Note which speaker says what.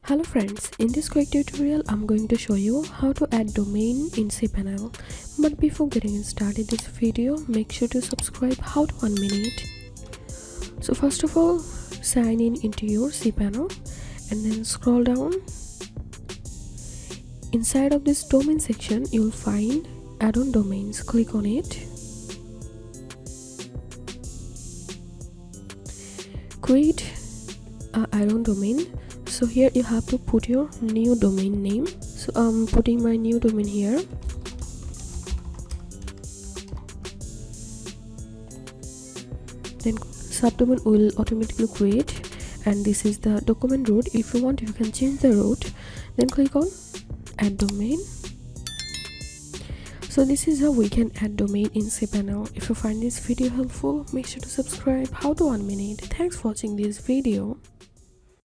Speaker 1: Hello friends, in this quick tutorial I'm going to show you how to add domain in Cpanel. But before getting started this video, make sure to subscribe. How to 1 minute. So first of all, sign in into your Cpanel and then scroll down. Inside of this domain section you'll find Addon Domains. Click on it. Create an Addon domain. So here you have to put your new domain name. So I'm putting my new domain here. Then subdomain will automatically create, and this is the document root. If you want, you can change the root. Then click on add domain. So this is how we can add domain in Cpanel. If you find this video helpful, make sure to subscribe. How to 1 minute. Thanks for watching this video.